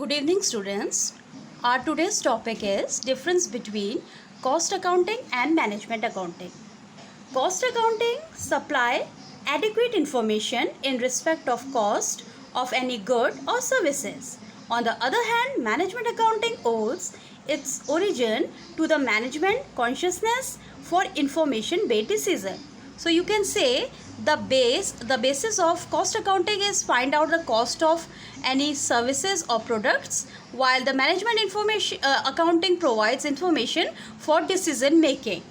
Good evening, students. Our today's topic is difference between cost accounting and management accounting. Cost accounting supply adequate information in respect of cost of any good or services. On the other hand, management accounting owes its origin to the management consciousness for information-based decision. So you can say the basis of cost accounting is find out the cost of any services or products, while the management information accounting provides information for decision making.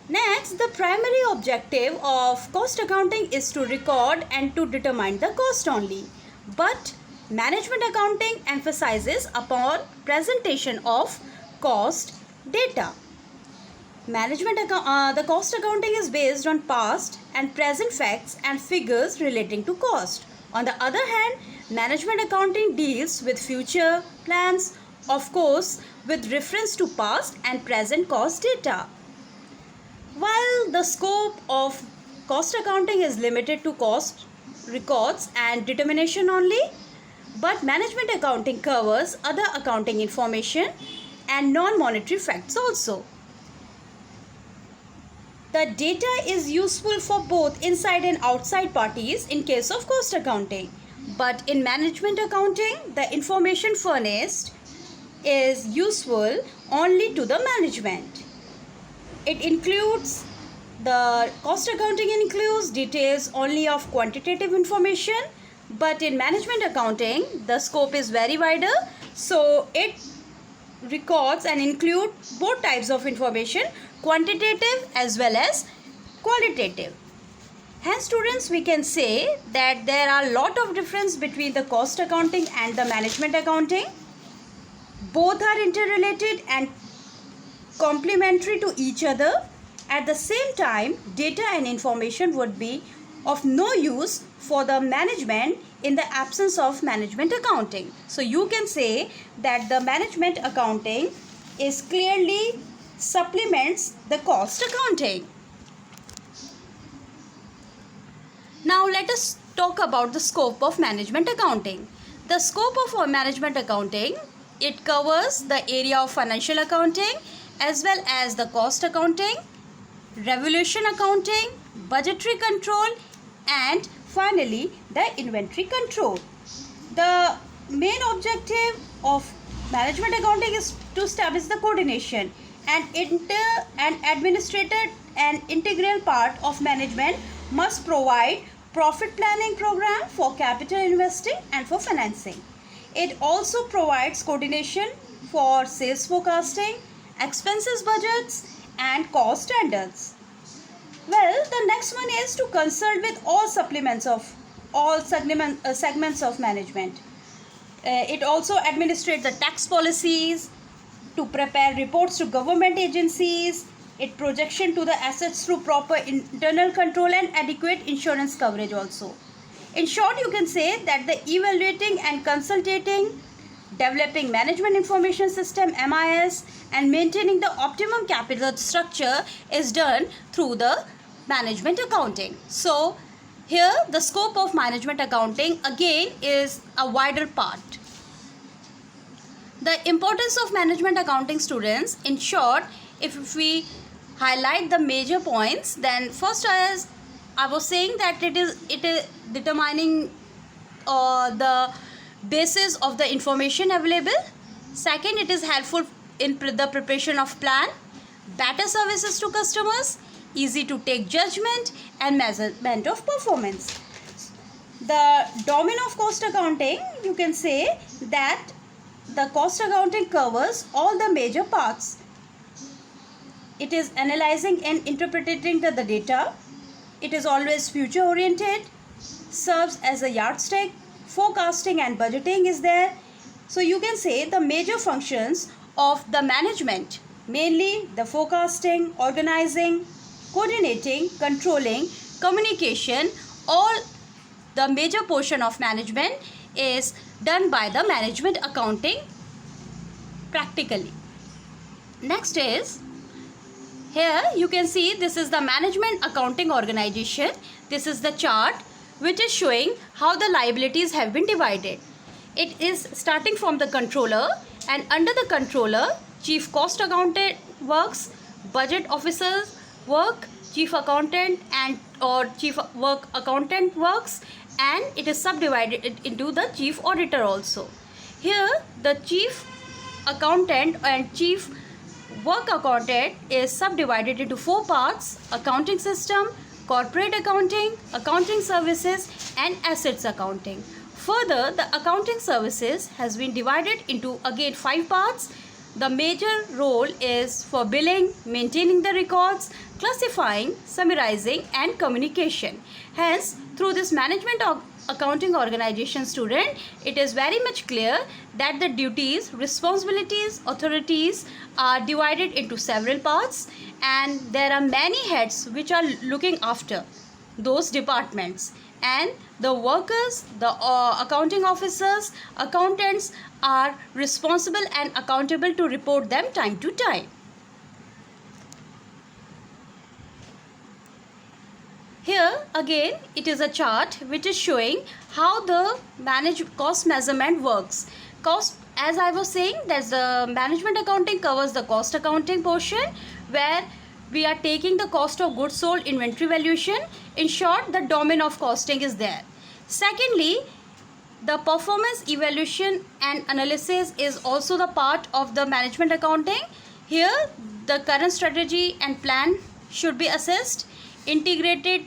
Next, the primary objective of cost accounting is to record and to determine the cost only. But management accounting emphasizes upon presentation of cost data. The cost accounting is based on past and present facts and figures relating to cost. On the other hand, management accounting deals with future plans, of course, with reference to past and present cost data. While the scope of cost accounting is limited to cost records and determination only, but management accounting covers other accounting information and non-monetary facts also. The data is useful for both inside and outside parties in case of cost accounting. But in management accounting, the information furnished is useful only to the management. The cost accounting includes details only of quantitative information, but in management accounting, the scope is very wider, so it records and include both types of information, quantitative as well as qualitative. Hence, students, we can say that there are a lot of difference between the cost accounting and the management accounting. Both are interrelated and complementary to each other. At the same time, data and information would be of no use for the management in the absence of management accounting. So you can say that the management accounting is clearly supplements the cost accounting. Now let us talk about the scope of management accounting. The scope of management accounting, it covers the area of financial accounting as well as the cost accounting, revaluation accounting, budgetary control, and finally the inventory control. The main objective of management accounting is to establish the coordination and administrated and integral part of management must provide profit planning program for capital investing and for financing. It also provides coordination for sales forecasting, expenses budgets, and cost standards. Well, the next one is to consult with all segments of management. It also administrates the tax policies, to prepare reports to government agencies, it projection to the assets through proper internal control and adequate insurance coverage also. In short, you can say that the evaluating and consulting, developing management information system MIS, and maintaining the optimum capital structure is done through the management accounting. So here the scope of management accounting again is a wider part. The importance of management accounting, students, in short, if we highlight the major points, then first, as I was saying, that it is determining the basis of the information available. Second, it is helpful in the preparation of plan, better services to customers, easy to take judgment, and measurement of performance. The domain of cost accounting, you can say that the cost accounting covers all the major parts. It is analyzing and interpreting the data. It is always future oriented, serves as a yardstick, forecasting and budgeting is there. So you can say the major functions of the management, mainly the forecasting, organizing, coordinating, controlling, communication, all the major portion of management is done by the management accounting practically. Next is, here you can see this is the management accounting organization. This is the chart which is showing how the liabilities have been divided. It is starting from the controller, and under the controller, chief cost accountant works, budget officers work, chief accountant and or chief work accountant works, and it is subdivided into the chief auditor also. Here the chief accountant and chief work accountant is subdivided into 4 parts: accounting system, corporate accounting, accounting services, and assets accounting. Further, the accounting services has been divided into again 5 parts. The major role is for billing, maintaining the records, classifying, summarizing, and communication. Hence, through this management of accounting organization student, it is very much clear that the duties, responsibilities, authorities are divided into several parts, and there are many heads which are looking after those departments, and the workers, the accounting officers, accountants are responsible and accountable to report them time to time. Here again it is a chart which is showing how the cost measurement works. Cost, as I was saying, that the management accounting covers the cost accounting portion, where we are taking the cost of goods sold, inventory valuation. In short, the domain of costing is there. Secondly, the performance evaluation and analysis is also the part of the management accounting. Here the current strategy and plan should be assessed. Integrated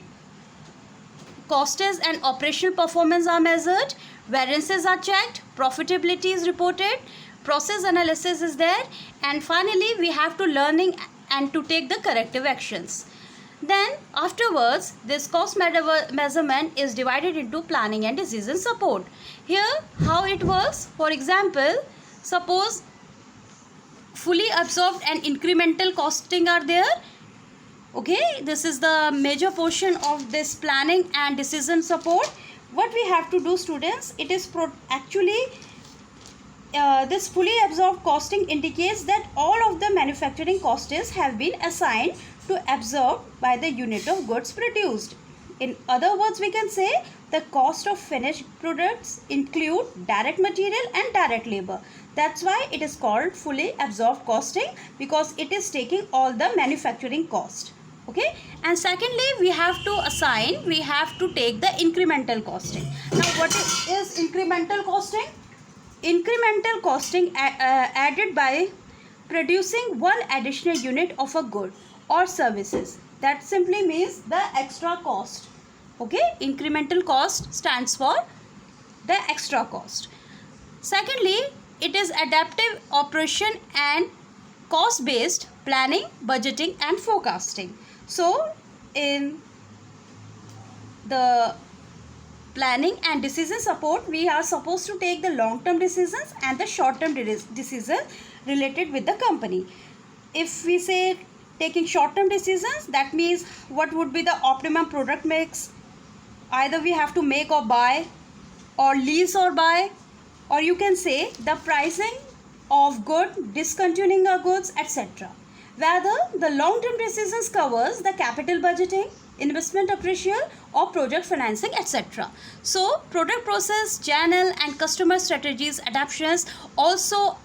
costs and operational performance are measured. Variances are checked. Profitability is reported. Process analysis is there. And finally, we have to learning and to take the corrective actions. Then afterwards, this cost measurement is divided into planning and decision support. Here how it works: for example, suppose fully absorbed and incremental costing are there. Okay, this is the major portion of this planning and decision support. What we have to do, students, it is this fully absorbed costing indicates that all of the manufacturing costs have been assigned to absorb by the unit of goods produced. In other words, we can say the cost of finished products include direct material and direct labor. That's why it is called fully absorbed costing, because it is taking all the manufacturing cost. Okay, and secondly, we have to take the incremental costing. Now, what is incremental costing? Incremental costing added by producing one additional unit of a good or services. That simply means the extra cost. Okay, incremental cost stands for the extra cost. Secondly, it is adaptive operation and cost based planning, budgeting, and forecasting. So in the planning and decision support, we are supposed to take the long term decisions and the short term decisions related with the company. If we say taking short term decisions, that means what would be the optimum product mix, either we have to make or buy, or lease or buy, or you can say the pricing of good, discontinuing our goods, etc. Whether the long term decisions covers the capital budgeting, investment appraisal, or project financing, etc. So product process, channel, and customer strategies adaptations also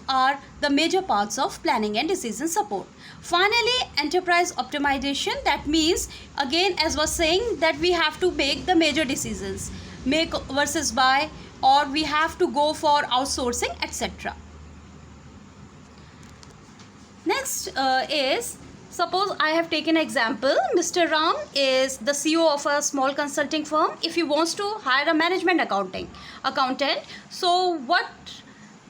are the major parts of planning and decision support. Finally, enterprise optimization, that means again, as was saying, that we have to make the major decisions, make versus buy, or we have to go for outsourcing, etc. Next is, suppose I have taken an example. Mr. Ram is the CEO of a small consulting firm. If he wants to hire a management accountant, so what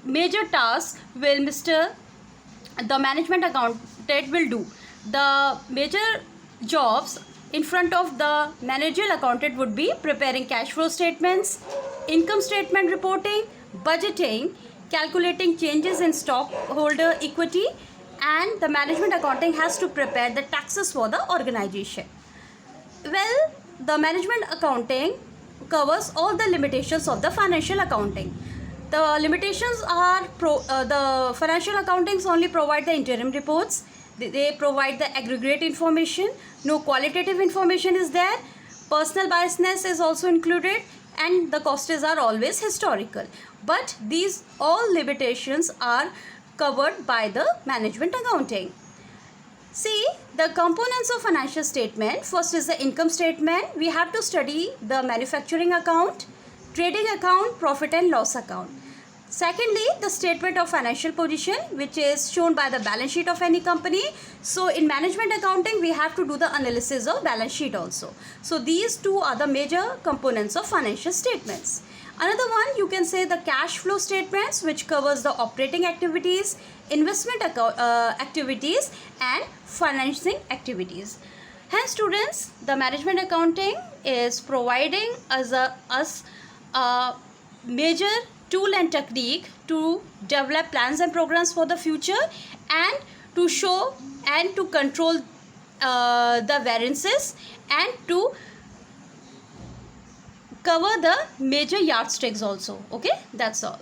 major task will the management accountant will do? The major jobs in front of the managerial accountant would be preparing cash flow statements, income statement reporting, budgeting, calculating changes in stockholder equity, and the management accounting has to prepare the taxes for the organization. Well, the management accounting covers all the limitations of the financial accounting. The limitations are the financial accountings only provide the interim reports. They provide the aggregate information. No qualitative information is there. Personal biasness is also included. and the costs are always historical. But these all limitations are covered by the management accounting. See, the components of financial statement. First is the income statement. We have to study the manufacturing account, trading account, profit and loss account. Secondly, the statement of financial position, which is shown by the balance sheet of any company. So in management accounting, we have to do the analysis of balance sheet also. So these two are the major components of financial statements. Another one, you can say the cash flow statements, which covers the operating activities, investment activities and financing activities. Hence students, the management accounting is providing us a major tool and technique to develop plans and programs for the future, and to show and to control the variances, and to cover the major yardsticks also. Okay, that's all.